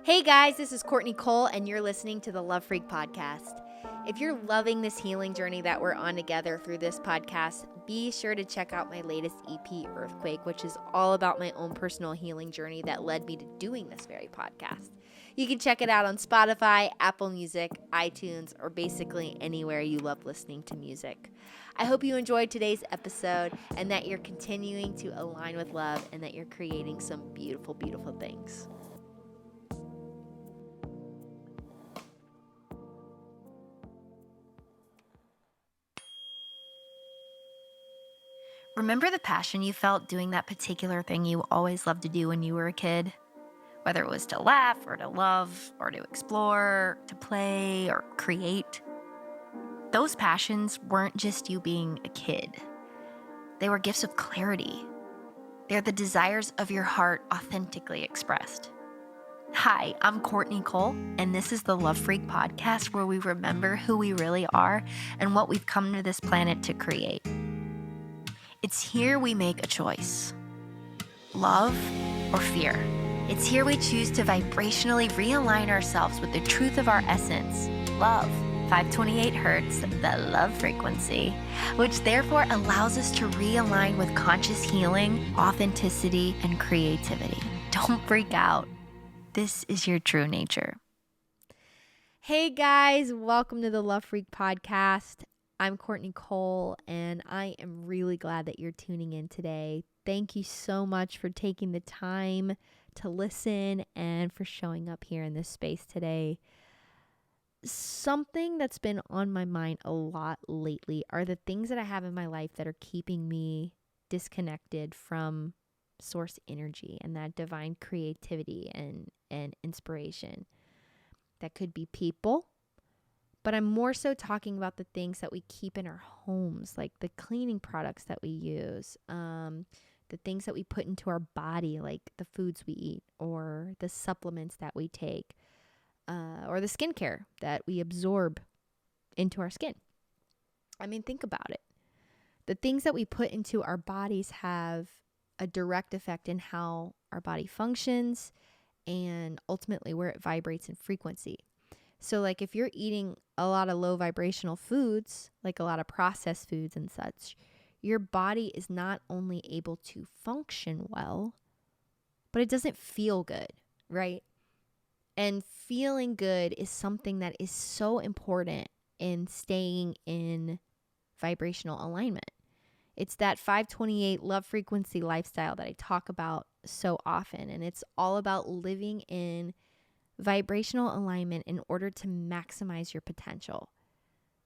Hey guys, this is Courtney Cole, and you're listening to the Love Freq podcast. If you're loving this healing journey that we're on together through this podcast, be sure to check out my latest EP, Earthquake, which is all about my own personal healing journey that led me to doing this very podcast. You can check it out on Spotify, Apple Music, iTunes, or basically anywhere you love listening to music. I hope you enjoyed today's episode and that you're continuing to align with love and that you're creating some beautiful, beautiful things. Remember the passion you felt doing that particular thing you always loved to do when you were a kid? Whether it was to laugh or to love or to explore, to play or create. Those passions weren't just you being a kid. They were gifts of clarity. They're the desires of your heart authentically expressed. Hi, I'm Courtney Cole, and this is the Love Freq podcast where we remember who we really are and what we've come to this planet to create. It's here we make a choice. Love or fear. It's here we choose to vibrationally realign ourselves with the truth of our essence. Love, 528 hertz, the love frequency, which therefore allows us to realign with conscious healing, authenticity, and creativity. Don't freak out. This is your true nature. Hey guys, welcome to the Love Freq podcast. I'm Courtney Cole, and I am really glad that you're tuning in today. Thank you so much for taking the time to listen and for showing up here in this space today. Something that's been on my mind a lot lately are the things that I have in my life that are keeping me disconnected from source energy and that divine creativity and inspiration. That could be people. But I'm more so talking about the things that we keep in our homes, like the cleaning products that we use, the things that we put into our body, like the foods we eat, or the supplements that we take, or the skincare that we absorb into our skin. I mean, think about it. The things that we put into our bodies have a direct effect in how our body functions and ultimately where it vibrates in frequency. So like if you're eating a lot of low vibrational foods, like a lot of processed foods and such, your body is not only able to function well, but it doesn't feel good, right? And feeling good is something that is so important in staying in vibrational alignment. It's that 528 love frequency lifestyle that I talk about so often. And it's all about living in vibrational alignment in order to maximize your potential.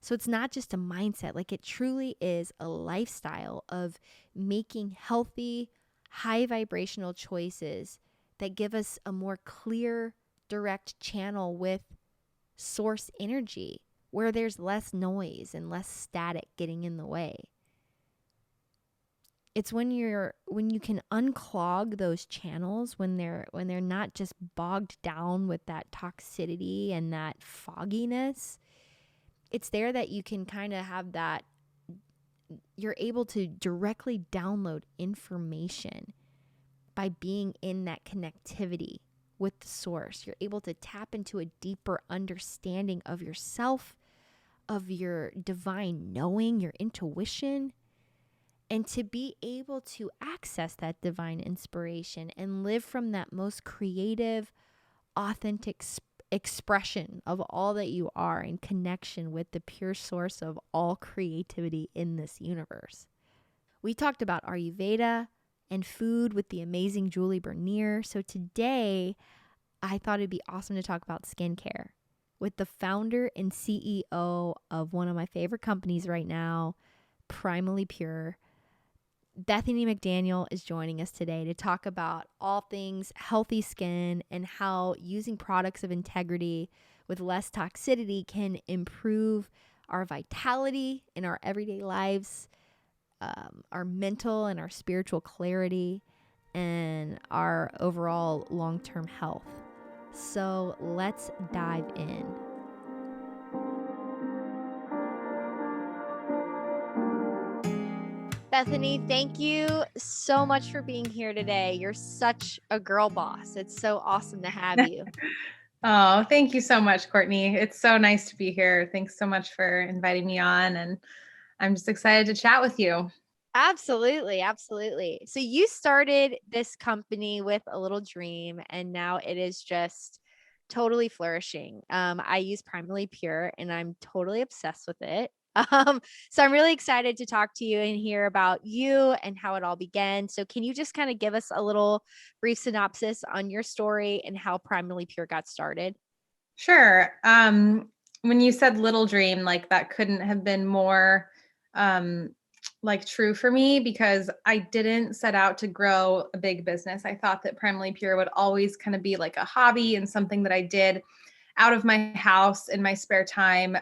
So it's not just a mindset, like it truly is a lifestyle of making healthy, high vibrational choices that give us a more clear, direct channel with source energy where there's less noise and less static getting in the way. It's when you can unclog those channels when they're not just bogged down with that toxicity and that fogginess. It's there that you can kind of have that, you're able to directly download information by being in that connectivity with the source. You're able to tap into a deeper understanding of yourself, of your divine knowing, your intuition. And to be able to access that divine inspiration and live from that most creative, authentic expression of all that you are in connection with the pure source of all creativity in this universe. We talked about Ayurveda and food with the amazing Julie Bernier. So today, I thought it'd be awesome to talk about skincare with the founder and CEO of one of my favorite companies right now, Primally Pure. Bethany McDaniel is joining us today to talk about all things healthy skin and how using products of integrity with less toxicity can improve our vitality in our everyday lives, our mental and our spiritual clarity, and our overall long-term health. So let's dive in. Bethany, thank you so much for being here today. You're such a girl boss. It's so awesome to have you. Oh, thank you so much, Courtney. It's so nice to be here. Thanks so much for inviting me on, and I'm just excited to chat with you. Absolutely. Absolutely. So you started this company with a little dream, and now it is just totally flourishing. I use Primally Pure and I'm totally obsessed with it. So I'm really excited to talk to you and hear about you and how it all began. So can you just kind of give us a little brief synopsis on your story and how Primally Pure got started? Sure. When you said little dream, like that couldn't have been more um, like true for me because I didn't set out to grow a big business. I thought that Primally Pure would always kind of be like a hobby and something that I did out of my house in my spare time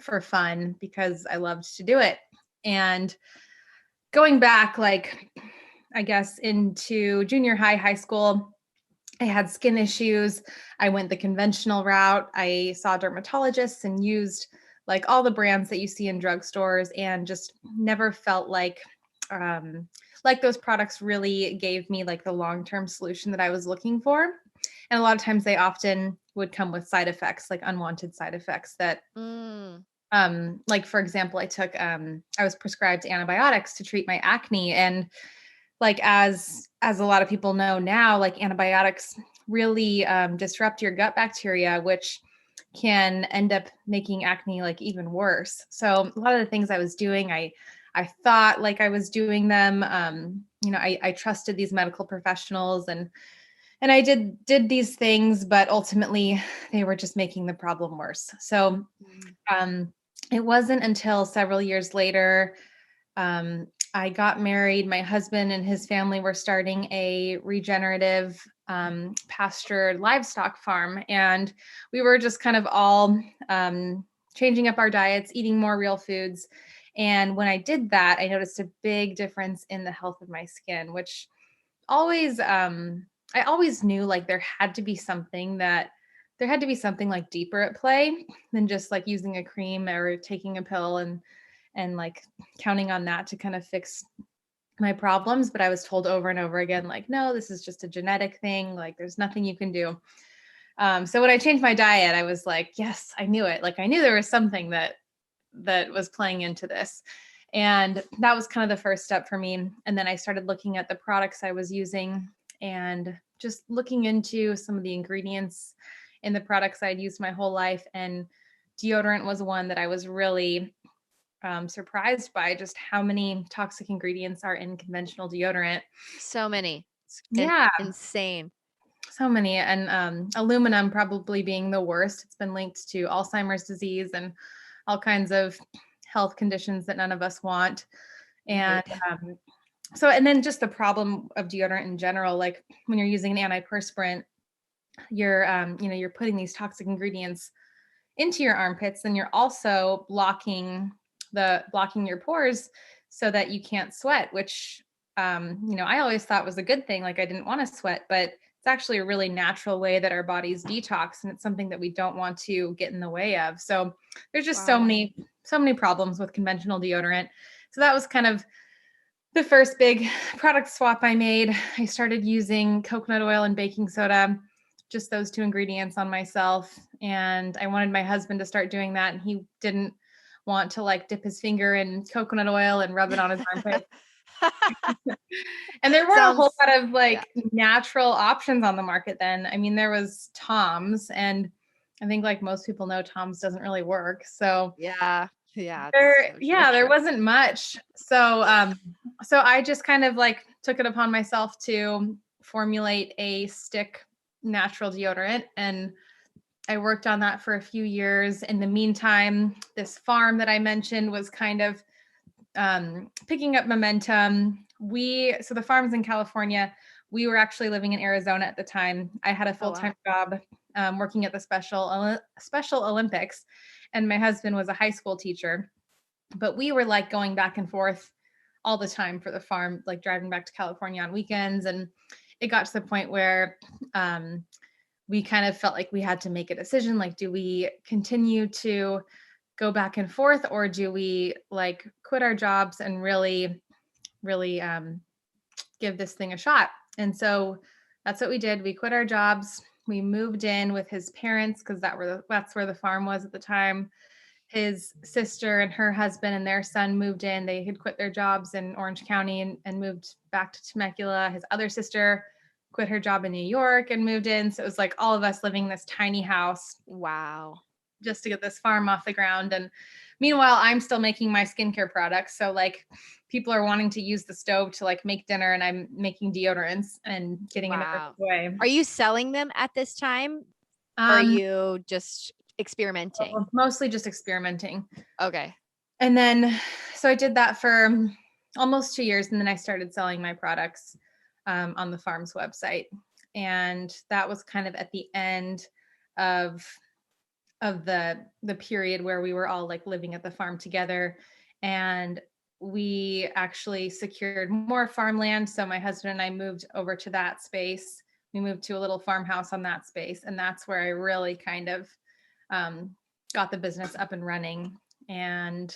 for fun because I loved to do it. And going back, like, I guess into junior high, high school, I had skin issues. I went the conventional route. I saw dermatologists and used like all the brands that you see in drugstores and just never felt like those products really gave me like the long-term solution that I was looking for. And a lot of times they often would come with side effects, like unwanted side effects that like for example, I was prescribed antibiotics to treat my acne, and like as a lot of people know now, like antibiotics really disrupt your gut bacteria, which can end up making acne like even worse. So a lot of the things I was doing, I thought like I was doing them. I trusted these medical professionals, and I did these things, but ultimately they were just making the problem worse. So um, it wasn't until several years later um, I got married. My husband and his family were starting a regenerative pastured livestock farm. And we were just kind of all changing up our diets, eating more real foods. And when I did that, I noticed a big difference in the health of my skin, which always, I always knew like there had to be something like deeper at play than just like using a cream or taking a pill and like counting on that to kind of fix my problems. But I was told over and over again, like, no, this is just a genetic thing. Like, there's nothing you can do. So when I changed my diet, I was like, yes, I knew it. Like, I knew there was something that was playing into this. And that was kind of the first step for me. And then I started looking at the products I was using and just looking into some of the ingredients in the products I'd used my whole life. And deodorant was one that I was really surprised by just how many toxic ingredients are in conventional deodorant. So many. Yeah, Insane. so many. And aluminum probably being the worst. It's been linked to Alzheimer's disease and all kinds of health conditions that none of us want. I And hate that. and then just the problem of deodorant in general, like when you're using an antiperspirant, you're putting these toxic ingredients into your armpits, then you're also blocking your pores so that you can't sweat, which I always thought was a good thing. Like I didn't want to sweat, but it's actually a really natural way that our bodies detox, and it's something that we don't want to get in the way of. So there's just Wow. so many problems with conventional deodorant. So that was kind of the first big product swap I made. I started using coconut oil and baking soda, just those two ingredients on myself. And I wanted my husband to start doing that. And he didn't want to like dip his finger in coconut oil and rub it on his armpit. And there weren't a whole Sounds, lot of yeah. like natural options on the market then. I mean, there was Tom's, and I think like most people know, Tom's doesn't really work. So Yeah. Yeah. It's so true. there wasn't much. So I just kind of like took it upon myself to formulate a stick natural deodorant, and I worked on that for a few years. In the meantime, this farm that I mentioned was kind of picking up momentum. So the farm's in California. We were actually living in Arizona at the time. I had a Oh, full-time wow. job working at the Special Olympics, and my husband was a high school teacher. But we were like going back and forth all the time for the farm, like driving back to California on weekends. And it got to the point where we kind of felt like we had to make a decision. Like, do we continue to go back and forth, or do we like quit our jobs and really really give this thing a shot. And so that's what we did. We quit our jobs. We moved in with his parents because that's where the farm was at the time. His sister and her husband and their son moved in. They had quit their jobs in Orange County and moved back to Temecula. His other sister quit her job in New York and moved in. So it was like all of us living in this tiny house. Wow. Just to get this farm off the ground. And meanwhile, I'm still making my skincare products. So like people are wanting to use the stove to like make dinner, and I'm making deodorants and getting them Wow. away. Are you selling them at this time? Or are you just experimenting? Mostly just experimenting. Okay. And then, so I did that for almost 2 years. And then I started selling my products on the farm's website. And that was kind of at the end of the period where we were all like living at the farm together. And we actually secured more farmland. So my husband and I moved over to that space. We moved to a little farmhouse on that space. And that's where I really kind of got the business up and running. And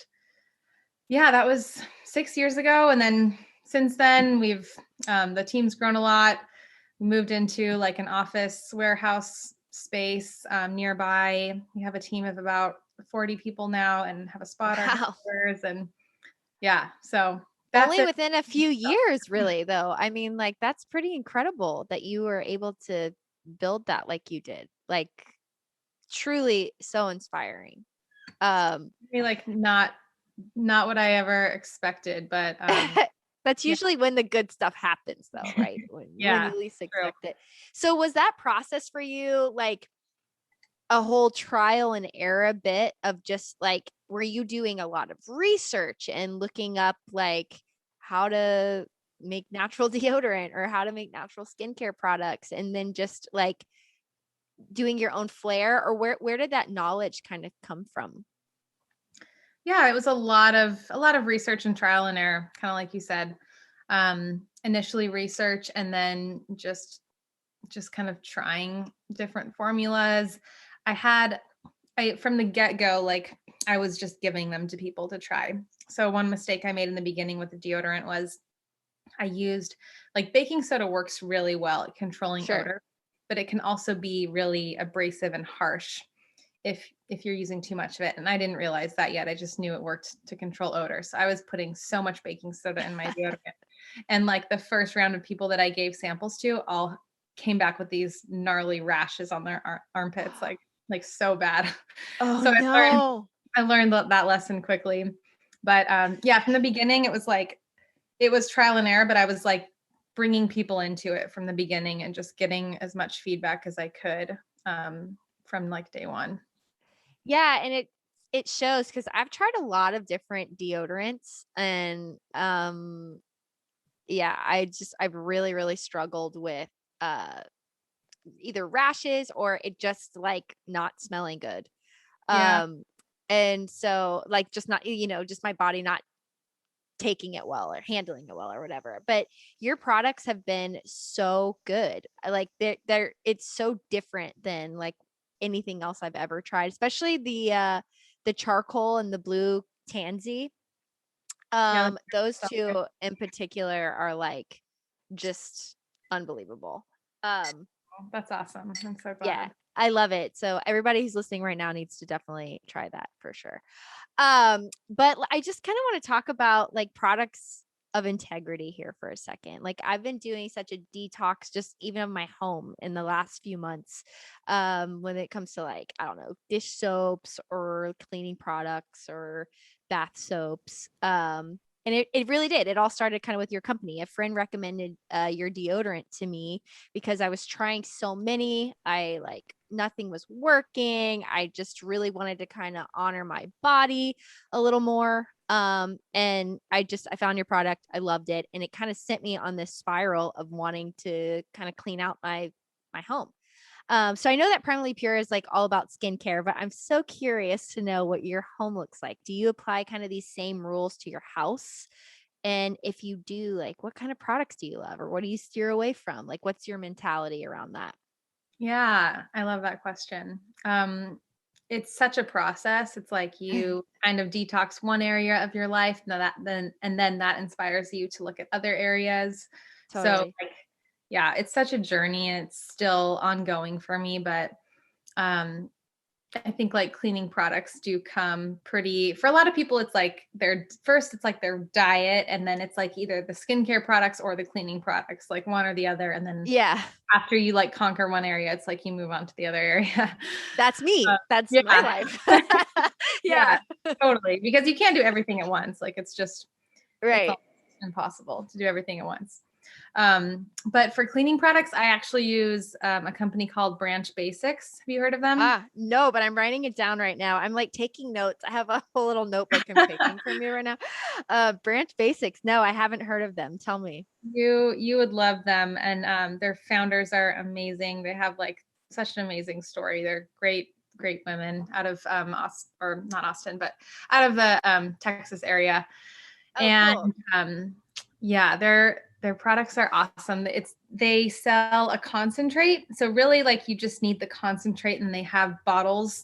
yeah, that was 6 years ago. And then since then, we've the team's grown a lot. We moved into like an office warehouse space nearby. We have a team of about 40 people now and have a spot our headquarters. And yeah, so that's only it. within a few years, really, though. I mean, like, that's pretty incredible that you were able to build that like you did. Like, truly so inspiring. Like not what I ever expected, but that's usually when the good stuff happens, though, right? When you least expect it. So was that process for you like a whole trial and error bit of just like, were you doing a lot of research and looking up like how to make natural deodorant or how to make natural skincare products, and then just like doing your own flair, or where did that knowledge kind of come from? Yeah, it was a lot of research and trial and error, kind of like you said. Initially research, and then just kind of trying different formulas. From the get-go, like I was just giving them to people to try. So one mistake I made in the beginning with the deodorant was I used, like, baking soda works really well at controlling odor, but it can also be really abrasive and harsh if you're using too much of it. And I didn't realize that yet. I just knew it worked to control odor. So I was putting so much baking soda in my deodorant. And like the first round of people that I gave samples to all came back with these gnarly rashes on their armpits, like so bad. Oh, so no. I learned that lesson quickly. But yeah, from the beginning, it was trial and error, but I was like bringing people into it from the beginning and just getting as much feedback as I could from like day one. Yeah, and it shows, because I've tried a lot of different deodorants, and yeah, I've really, really struggled with either rashes or it just like not smelling good. Yeah. And so like just not, just my body not taking it well or handling it well or whatever. But your products have been so good. Like it's so different than like anything else I've ever tried, especially the charcoal and the blue tansy. Those two in particular are like just unbelievable. That's awesome. I'm so glad. Yeah, I love it. So everybody who's listening right now needs to definitely try that for sure. But I just kind of want to talk about like products of integrity here for a second. Like I've been doing such a detox just even of my home in the last few months. When it comes to like, I don't know, dish soaps or cleaning products or bath soaps. And it really did. It all started kind of with your company. A friend recommended your deodorant to me because I was trying so many. I like nothing was working. I just really wanted to kind of honor my body a little more. And I found your product. I loved it. And it kind of sent me on this spiral of wanting to kind of clean out my home. So I know that Primally Pure is like all about skincare, but I'm so curious to know what your home looks like. Do you apply kind of these same rules to your house? And if you do, like, what kind of products do you love, or what do you steer away from? Like, what's your mentality around that? Yeah, I love that question. it's such a process. It's like you kind of detox one area of your life, and then that inspires you to look at other areas. So Totally. like, yeah, it's such a journey and it's still ongoing for me, but um I think like cleaning products do come pretty for a lot of people. It's like it's like their diet, and then it's like either the skincare products or the cleaning products, like one or the other. And then Yeah. after you like conquer one area, it's like you move on to the other area. That's me. That's my Yeah. life. Yeah, Yeah. totally. Because you can't do everything at once. Like it's Right. almost impossible to do everything at once. But for cleaning products, I actually use a company called Branch Basics. Have you heard of them? No, but I'm writing it down right now. I'm like taking notes. I have a whole little notebook I'm taking from you right now. Branch Basics. No, I haven't heard of them. Tell me. You would love them, and their founders are amazing. They have like such an amazing story. They're great women out of Austin, or not Austin, but out of the Texas area. Oh, And cool. yeah, their products are awesome. They sell a concentrate, so really like you just need the concentrate, and they have bottles,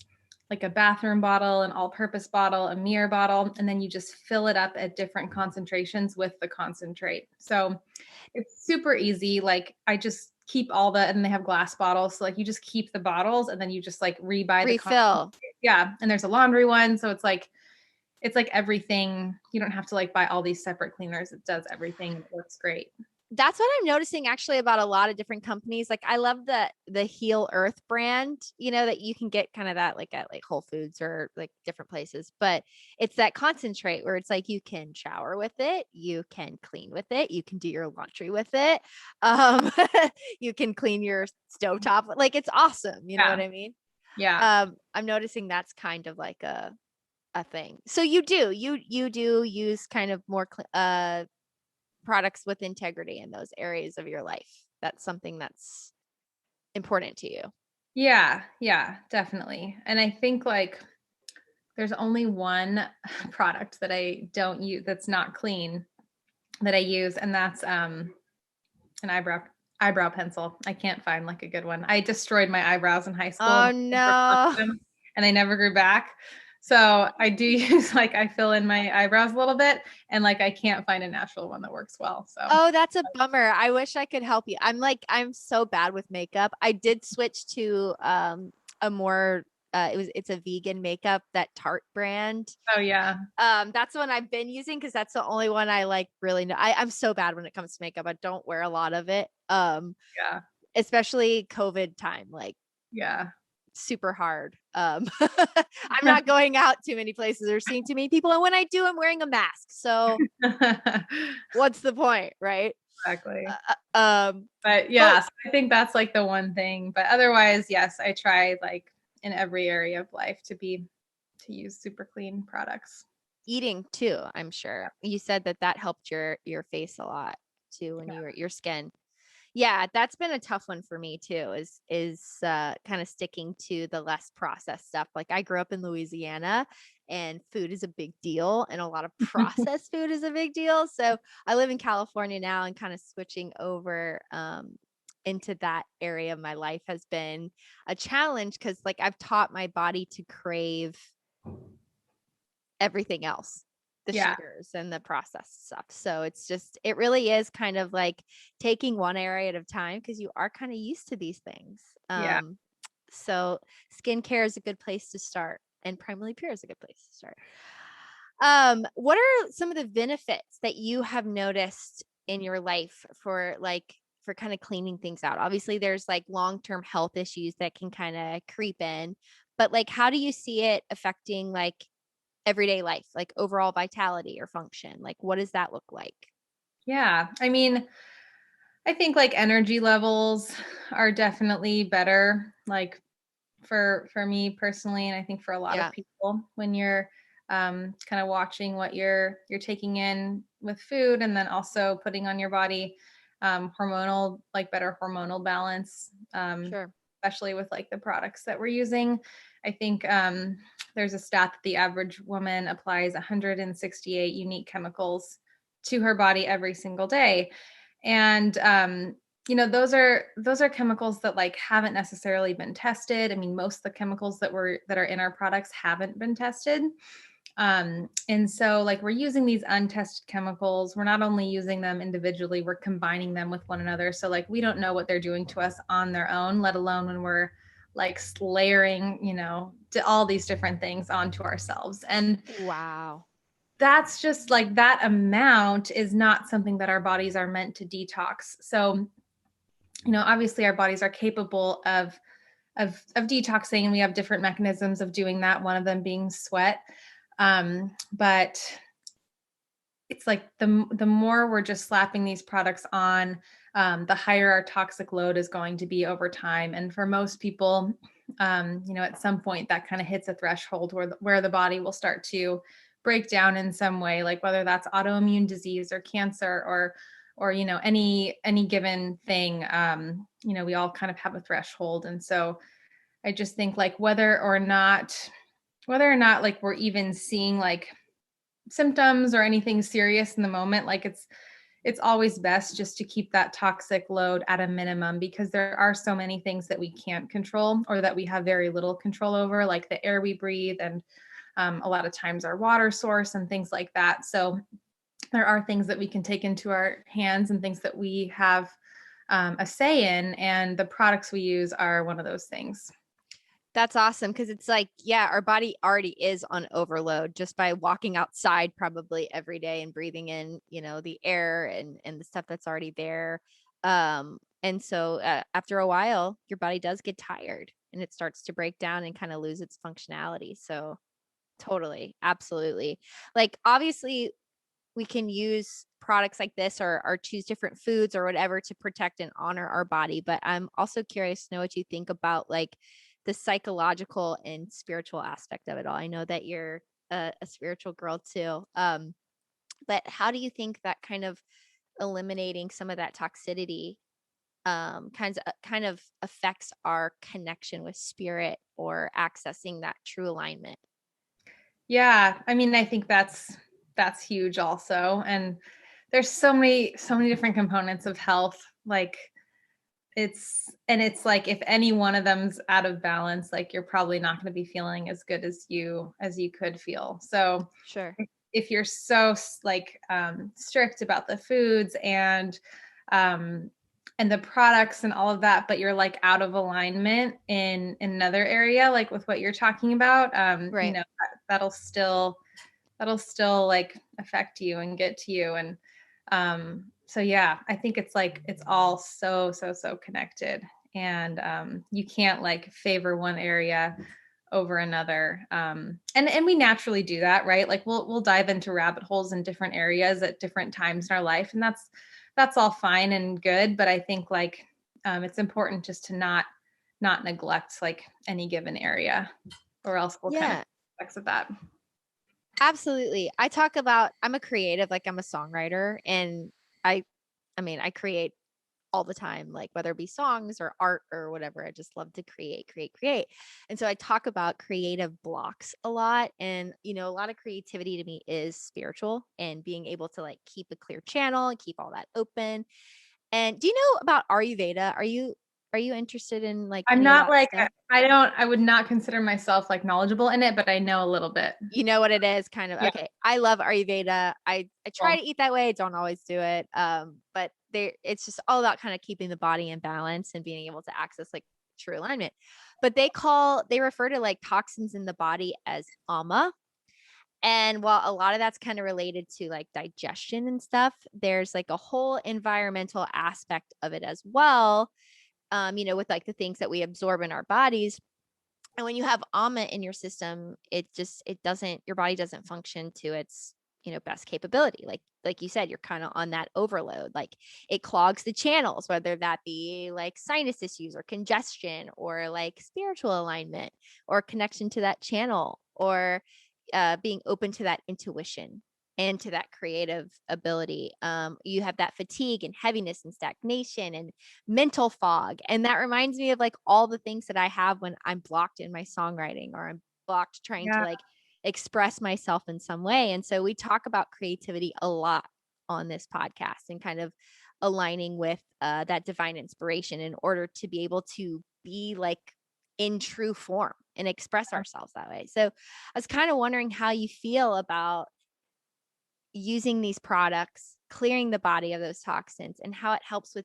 like a bathroom bottle, an all-purpose bottle, a mirror bottle, and then you just fill it up at different concentrations with the concentrate. So it's super easy. Like I just keep and they have glass bottles, so like you just keep the bottles and then you just like rebuy the concentrate. Refill. Yeah, and there's a laundry one, so it's like everything. You don't have to like buy all these separate cleaners. It does everything. It works great. That's what I'm noticing actually about a lot of different companies. Like I love the Heal Earth brand, that you can get kind of that like at like Whole Foods or like different places, but it's that concentrate where it's like you can shower with it, you can clean with it, you can do your laundry with it. Um you can clean your stovetop. Like it's awesome, you know Yeah. what I mean? Yeah. I'm noticing that's kind of like a thing. So you do use kind of more products with integrity in those areas of your life. That's something that's important to you. Yeah. Yeah, definitely. And I think like there's only one product that I don't use that's not clean that I use, and that's an eyebrow pencil. I can't find like a good one. I destroyed my eyebrows in high school Oh and never plucked no. them, and they never grew back. So I do use like I fill in my eyebrows a little bit, and like I can't find a natural one that works well. So Oh, that's a bummer. I wish I could help you. I'm so bad with makeup. I did switch to a more it's a vegan makeup, that Tarte brand. oh yeah. That's the one I've been using because that's the only one I like really know. I'm so bad when it comes to makeup. I don't wear a lot of it. Yeah. Especially COVID time, like Yeah. super hard. I'm not going out too many places or seeing too many people. And when I do, I'm wearing a mask. So what's the point, right? Exactly. Um, But but yeah, so I think that's like the one thing. But otherwise, yes, I try like in every area of life to use super clean products. eating too, I'm sure. You said that helped your face a lot too when you were your skin. Yeah, that's been a tough one for me too, is kind of sticking to the less processed stuff. Like I grew up in Louisiana and food is a big deal and a lot of processed food is a big deal. So I live in California now and kind of switching over into that area of my life has been a challenge because like I've taught my body to crave everything else, the Yeah. sugars and the processed stuff. So it really is kind of like taking one area at a time because you are kind of used to these things. Yeah. So skincare is a good place to start, and Primally Pure is a good place to start. What are some of the benefits that you have noticed in your life for kind of cleaning things out? Obviously, there's like long-term health issues that can kind of creep in, but like, how do you see it affecting like everyday life, like overall vitality or function? Like, what does that look like? Yeah. I mean, I think like energy levels are definitely better, like for me personally, and I think for a lot of Yeah. people when you're kind of watching what you're taking in with food, and then also putting on your body hormonal, like better hormonal balance, Sure. especially with like the products that we're using. I think there's a stat that the average woman applies 168 unique chemicals to her body every single day. And those are chemicals that like haven't necessarily been tested. I mean, most of the chemicals that are in our products haven't been tested. And so like we're using these untested chemicals. We're not only using them individually, we're combining them with one another. So like we don't know what they're doing to us on their own, let alone when we're like layering, all these different things onto ourselves. And Wow. that's just like that amount is not something that our bodies are meant to detox. So, obviously our bodies are capable of detoxing, and we have different mechanisms of doing that, one of them being sweat. But it's like the more we're just slapping these products on, the higher our toxic load is going to be over time. And for most people, at some point that kind of hits a threshold where the body will start to break down in some way, like whether that's autoimmune disease or cancer or any given thing. We all kind of have a threshold. And so I just think like whether or not like we're even seeing like symptoms or anything serious in the moment, like it's always best just to keep that toxic load at a minimum, because there are so many things that we can't control or that we have very little control over, like the air we breathe and a lot of times our water source and things like that. So there are things that we can take into our hands and things that we have a say in, and the products we use are one of those things. That's awesome, because it's like, yeah, our body already is on overload just by walking outside probably every day and breathing in, the air and the stuff that's already there. And so after a while, your body does get tired and it starts to break down and kind of lose its functionality. So totally, absolutely. Like obviously we can use products like this or choose different foods or whatever to protect and honor our body. But I'm also curious to know what you think about like the psychological and spiritual aspect of it all. I know that you're a spiritual girl too. But how do you think that kind of eliminating some of that toxicity kind of affects our connection with spirit or accessing that true alignment? Yeah, I mean, I think that's huge also. And there's so many different components of health. Like it's like if any one of them's out of balance, like you're probably not going to be feeling as good as you could feel. So Sure. if you're so like strict about the foods um and the products and all of that, but you're like out of alignment in another area, like with what you're talking about, Right. that'll still like affect you and get to you. And so yeah, I think it's like it's all so connected. And you can't like favor one area over another. And we naturally do that, right? Like we'll dive into rabbit holes in different areas at different times in our life, and that's all fine and good. But I think like it's important just to not neglect like any given area, or else we'll kind of Yeah. exit that. Absolutely. I'm a creative, like I'm a songwriter, and I I mean, I create all the time, like whether it be songs or art or whatever. I just love to create. And so I talk about creative blocks a lot. And, a lot of creativity to me is spiritual and being able to like keep a clear channel and keep all that open. And do you know about Ayurveda? Are you interested in like I'm any of not that like stuff? I would not consider myself like knowledgeable in it, but I know a little bit. You know what it is, kind of. Yeah. Okay. I love Ayurveda. I try Cool. to eat that way. I don't always do it. But it's just all about kind of keeping the body in balance and being able to access like true alignment. But they refer to like toxins in the body as ama. And while a lot of that's kind of related to like digestion and stuff, there's like a whole environmental aspect of it as well. With like the things that we absorb in our bodies. And when you have ama in your system, your body doesn't function to its, best capability. Like you said, you're kind of on that overload. Like it clogs the channels, whether that be like sinus issues or congestion or like spiritual alignment or connection to that channel or being open to that intuition and to that creative ability. You have that fatigue and heaviness and stagnation and mental fog. And that reminds me of like all the things that I have when I'm blocked in my songwriting or I'm blocked trying to Yeah. like express myself in some way. And so we talk about creativity a lot on this podcast and kind of aligning with that divine inspiration in order to be able to be like in true form and express ourselves that way. So I was kind of wondering how you feel about using these products, clearing the body of those toxins, and how it helps with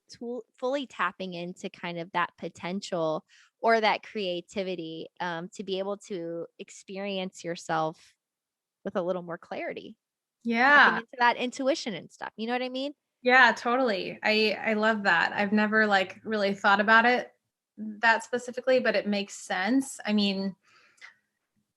fully tapping into kind of that potential or that creativity, to be able to experience yourself with a little more clarity, tapping Yeah. into that intuition and stuff. You know what I mean? Yeah, totally. I love that. I've never like really thought about it that specifically, but it makes sense. I mean,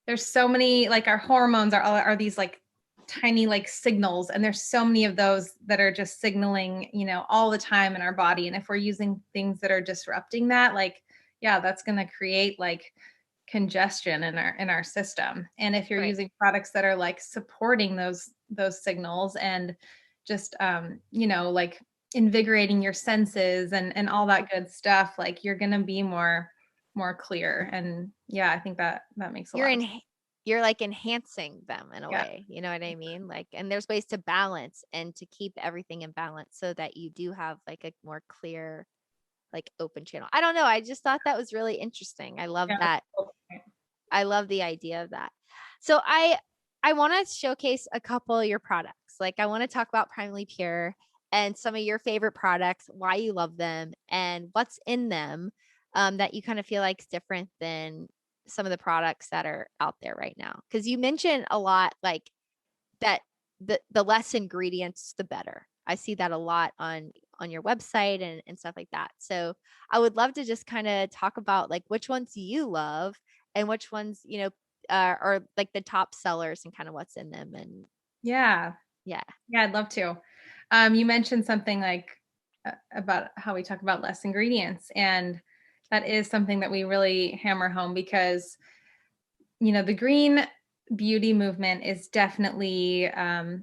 there's so many, like our hormones are these like tiny like signals, and there's so many of those that are just signaling, you know, all the time in our body. And if we're using things that are disrupting that, like, yeah, that's going to create like congestion in our system. And if you're Right. using products that are like supporting those signals and just you know, like invigorating your senses and all that good stuff, like you're going to be more clear. And yeah, I think that makes a You're lot of in sense. you're like enhancing them in a Yeah. way, you know what I mean? Like, and there's ways to balance and to keep everything in balance so that you do have like a more clear, like open channel. I don't know. I just thought that was really interesting. I love Yeah. that. I love the idea of that. So I want to showcase a couple of your products. Like I want to talk about Primally Pure and some of your favorite products, why you love them, and what's in them, that you kind of feel like is different than some of the products that are out there right now. Because you mentioned a lot like that the less ingredients, the better. I see that a lot on your website and stuff like that. So I would love to just kind of talk about like which ones you love and which ones, you know, are like the top sellers and kind of what's in them. And Yeah. yeah. Yeah, I'd love to. You mentioned something like about how we talk about less ingredients, and that is something that we really hammer home because, you know, the green beauty movement is definitely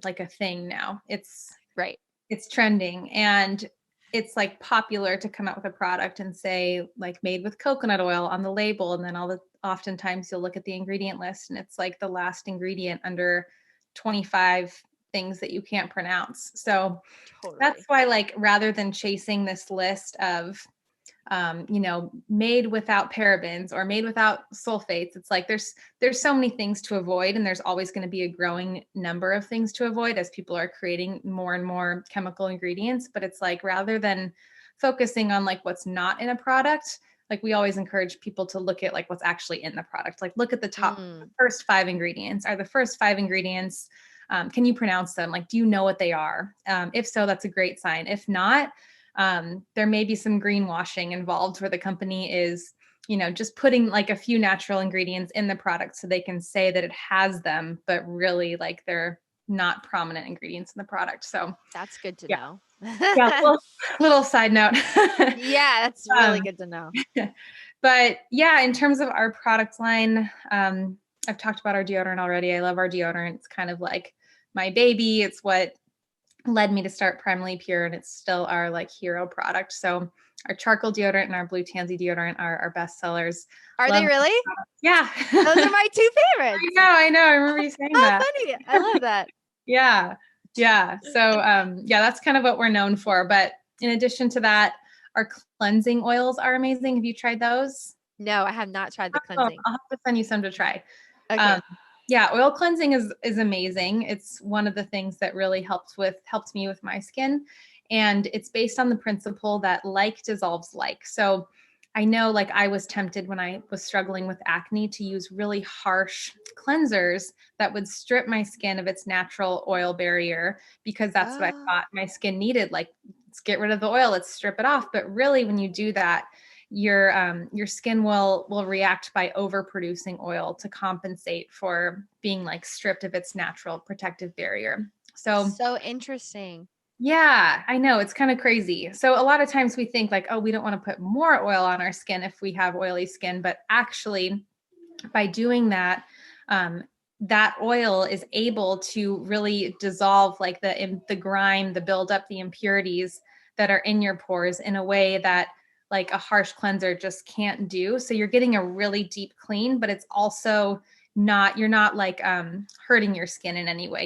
like a thing now. Right. It's trending, and it's like popular to come out with a product and say like made with coconut oil on the label, and then oftentimes you'll look at the ingredient list and it's like the last ingredient under 25 things that you can't pronounce. So that's Totally. why, like, rather than chasing this list of you know, made without parabens or made without sulfates, it's like there's so many things to avoid, and there's always going to be a growing number of things to avoid as people are creating more and more chemical ingredients. But it's like rather than focusing on like what's not in a product, like we always encourage people to look at like what's actually in the product. Like look at the Mm. first 5 ingredients. Are the first 5 ingredients, can you pronounce them? Like, do you know what they are? If so, that's a great sign. If not, there may be some greenwashing involved where the company is, you know, just putting like a few natural ingredients in the product so they can say that it has them, but really like they're not prominent ingredients in the product. So That's good to yeah, know. yeah. Little side note. Yeah, that's really um, good to know. but yeah, in terms of our product line, I've talked about our deodorant already. I love our deodorant. It's kind of like my baby. It's what led me to start Primally Pure, and it's still our like hero product. So our charcoal deodorant and our blue tansy deodorant are our best sellers. Are Love they them. really? Yeah. Those are my two favorites. I know. I remember you saying How that. funny. I love that. Yeah. Yeah. So yeah, that's kind of what we're known for. But in addition to that, our cleansing oils are amazing. Have you tried those? No, I have not tried the Oh, cleansing. I'll have to send you some to try. Um, Okay. yeah, oil cleansing is amazing. It's one of the things that really helped me with my skin, and it's based on the principle that like dissolves like. So I know, like, I was tempted when I was struggling with acne to use really harsh cleansers that would strip my skin of its natural oil barrier, because that's what I Oh. thought my skin needed. Like, let's get rid of the oil, let's strip it off. But really, when you do that, your skin will react by overproducing oil to compensate for being like stripped of its natural protective barrier. So So interesting. yeah, I know, it's kind of crazy. So a lot of times we think like, oh, we don't want to put more oil on our skin if we have oily skin, but actually by doing that, that oil is able to really dissolve like the grime, the buildup, the impurities that are in your pores in a way that like a harsh cleanser just can't do. So you're getting a really deep clean, but it's also not, you're not like hurting your skin in any way.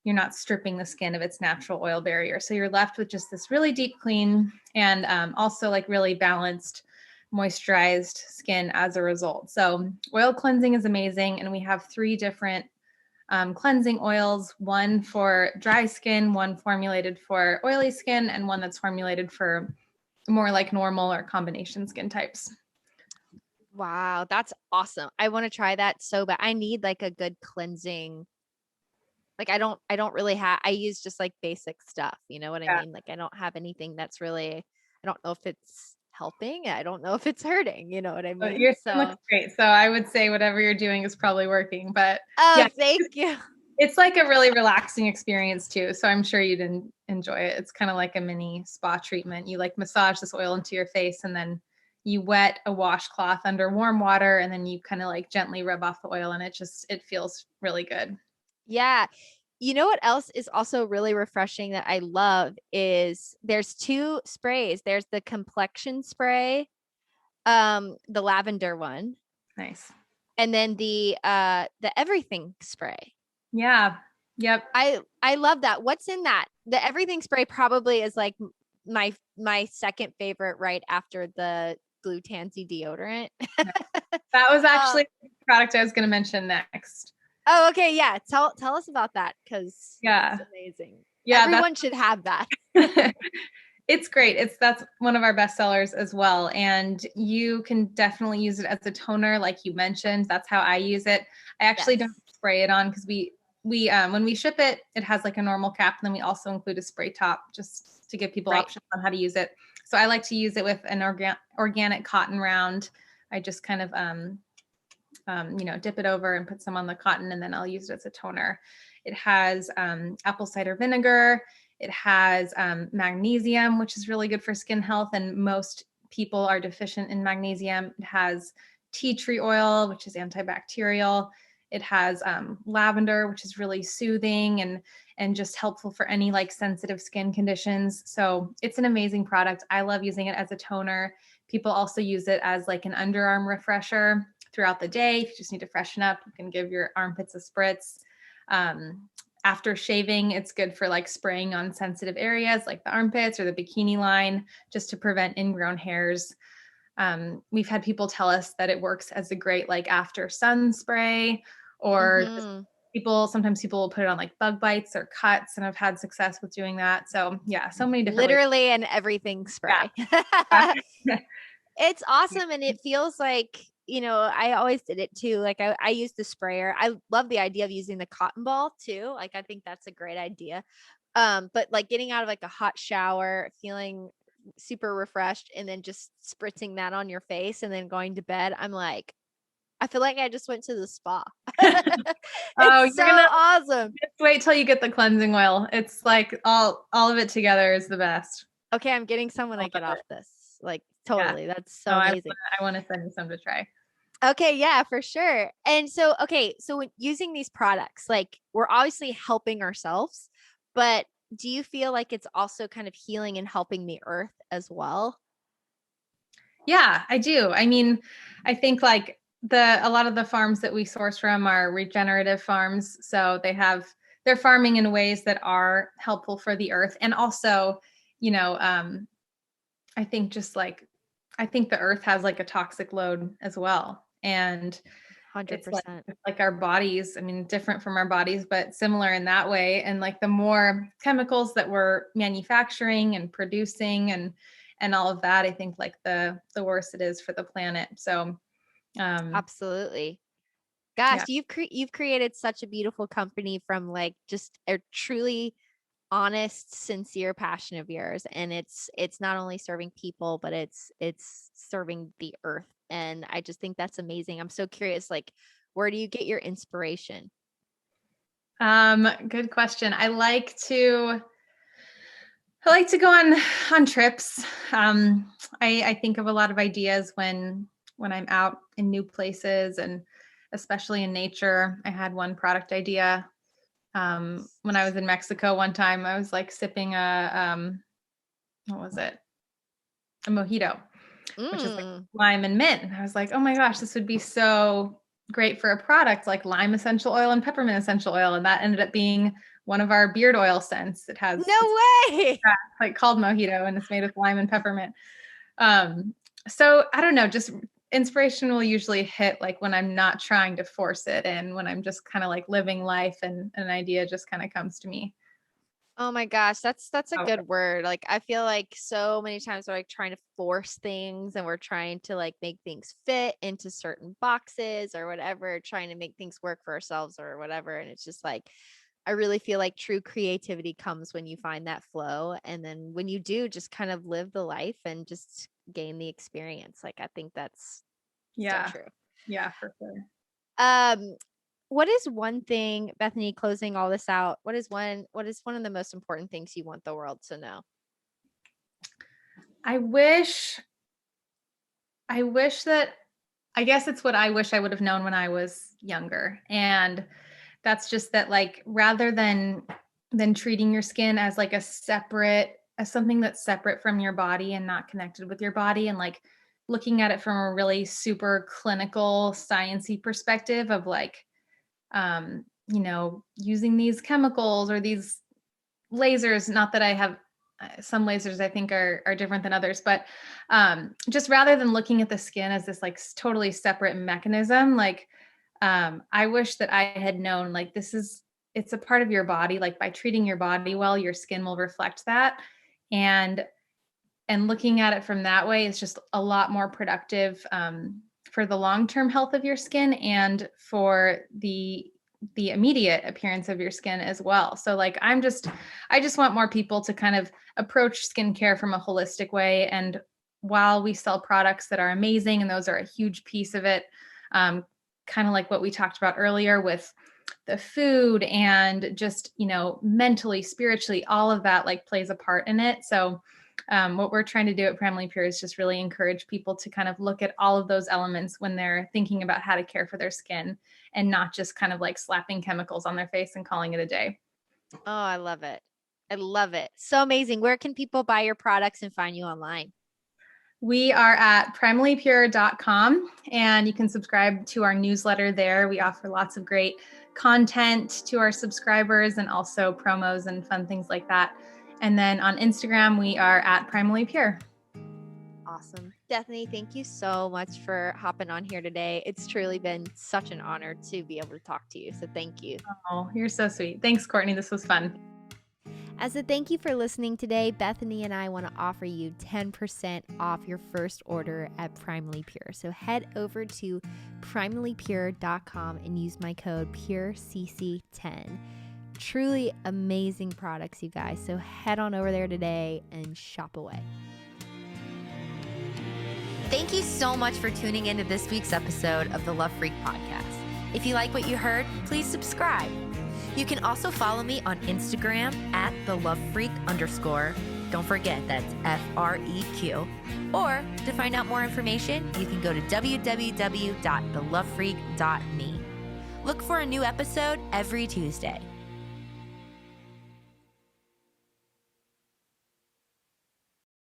you're not stripping the skin of its natural oil barrier. So you're left with just this really deep clean and also like really balanced, moisturized skin as a result. So oil cleansing is amazing. And we have 3 different cleansing oils, one for dry skin, one formulated for oily skin, and one that's formulated for more like normal or combination skin types. Wow, that's awesome. I want to try that so bad. I need like a good cleansing. Like I don't really have, I use just like basic stuff. You know what I mean? Like I don't have anything that's really, I don't know if it's helping. I don't know if it's hurting. You know what I mean? Your skin looks great. So I would say whatever you're doing is probably working, but oh, thank you. It's like a really relaxing experience too. So I'm sure you'd enjoy it. It's kind of like a mini spa treatment. You like massage this oil into your face and then you wet a washcloth under warm water and then you kind of like gently rub off the oil and it feels really good. Yeah. You know what else is also really refreshing that I love is there's 2 sprays. There's the complexion spray, the lavender one, Nice. and then the everything spray. Yeah. Yep. I love that. What's in that? The everything spray probably is like my second favorite right after the Blue Tansy deodorant. That was actually the product I was going to mention next. Oh, okay. Yeah. Tell us about that because yeah, it's amazing. Yeah, everyone should have that. It's great. That's one of our best sellers as well. And you can definitely use it as a toner, like you mentioned. That's how I use it. I actually don't spray it on because we when we ship it, it has like a normal cap, and then we also include a spray top just to give people options on how to use it. So I like to use it with an organic cotton round. I just kind of dip it over and put some on the cotton, and then I'll use it as a toner. It has apple cider vinegar. It has magnesium, which is really good for skin health, and most people are deficient in magnesium. It has tea tree oil, which is antibacterial. It has lavender, which is really soothing and just helpful for any like sensitive skin conditions. So it's an amazing product. I love using it as a toner. People also use it as like an underarm refresher throughout the day. If you just need to freshen up, you can give your armpits a spritz. After shaving, it's good for like spraying on sensitive areas like the armpits or the bikini line, just to prevent ingrown hairs. We've had people tell us that it works as a great like after sun spray, or sometimes people will put it on like bug bites or cuts, and I've had success with doing that. So yeah, so many different literally an everything spray. Yeah. It's awesome. And it feels like, I always did it too. Like I used the sprayer. I love the idea of using the cotton ball too. Like, I think that's a great idea. But like getting out of like a hot shower, feeling super refreshed, and then just spritzing that on your face and then going to bed. I'm like, I feel like I just went to the spa. It's so awesome. Just wait till you get the cleansing oil. It's like all of it together is the best. Okay, I'm getting some when I get off this. Like, totally. Yeah. That's so amazing. I want to send you some to try. Okay, yeah, for sure. And so, so when using these products, like we're obviously helping ourselves, but do you feel like it's also kind of healing and helping the earth as well? Yeah, I do. I mean, I think like a lot of the farms that we source from are regenerative farms. So they're farming in ways that are helpful for the earth. And also, I think the earth has like a toxic load as well. And 100%. It's like our bodies, I mean, different from our bodies, but similar in that way. And like the more chemicals that we're manufacturing and producing and all of that, I think like the worse it is for the planet. So absolutely. Gosh, yeah. You've created such a beautiful company from like just a truly honest, sincere passion of yours, and it's not only serving people, but it's serving the earth. And I just think that's amazing. I'm so curious, like, where do you get your inspiration? Good question. I like to go on trips. I think of a lot of ideas when I'm out in new places, and especially in nature. I had one product idea when I was in Mexico one time. I was like sipping what was it? A mojito, which is like lime and mint. And I was like, oh my gosh, this would be so great for a product like lime essential oil and peppermint essential oil. And that ended up being one of our beard oil scents. It has No way. like called Mojito, and it's made with lime and peppermint. So I don't know, just inspiration will usually hit like when I'm not trying to force it and when I'm just kind of like living life and an idea just kind of comes to me. Oh my gosh, that's a Oh, good word. Like I feel like so many times we're like trying to force things and we're trying to like make things fit into certain boxes or whatever, trying to make things work for ourselves or whatever. And it's just like I really feel like true creativity comes when you find that flow. And then when you do just kind of live the life and just gain the experience. Like I think that's so yeah. true. Yeah, for sure. Um, what is one thing, Bethany, closing all this out? What is one of the most important things you want the world to know? I wish that I guess it's what I wish I would have known when I was younger. And that's just that like rather than treating your skin as like as something that's separate from your body and not connected with your body, and like looking at it from a really super clinical sciencey perspective of like using these chemicals or these lasers, not that I have some lasers I think are different than others, but just rather than looking at the skin as this like totally separate mechanism, like I wish that I had known like it's a part of your body. Like by treating your body well, your skin will reflect that. And looking at it from that way is just a lot more productive for the long-term health of your skin and for the immediate appearance of your skin as well. So like I just want more people to kind of approach skincare from a holistic way. And while we sell products that are amazing and those are a huge piece of it, kind of like what we talked about earlier with the food and just, mentally, spiritually, all of that like plays a part in it. So what we're trying to do at Primally Pure is just really encourage people to kind of look at all of those elements when they're thinking about how to care for their skin and not just kind of like slapping chemicals on their face and calling it a day. Oh, I love it. I love it. So amazing. Where can people buy your products and find you online? We are at primallypure.com and you can subscribe to our newsletter there. We offer lots of great content to our subscribers and also promos and fun things like that. And then on Instagram, we are at Primally Pure. Awesome. Bethany, thank you so much for hopping on here today. It's truly been such an honor to be able to talk to you. So thank you. Oh, you're so sweet. Thanks, Courtney. This was fun. As a thank you for listening today, Bethany and I want to offer you 10% off your first order at Primally Pure. So head over to primallypure.com and use my code PureCC10. Truly amazing products, you guys. So head on over there today and shop away. Thank you so much for tuning into this week's episode of the Love Freq podcast. If you like what you heard, please subscribe. You can also follow me on Instagram at thelovefreq_. Don't forget, that's FREQ. Or to find out more information, you can go to www.thelovefreq.me. Look for a new episode every Tuesday.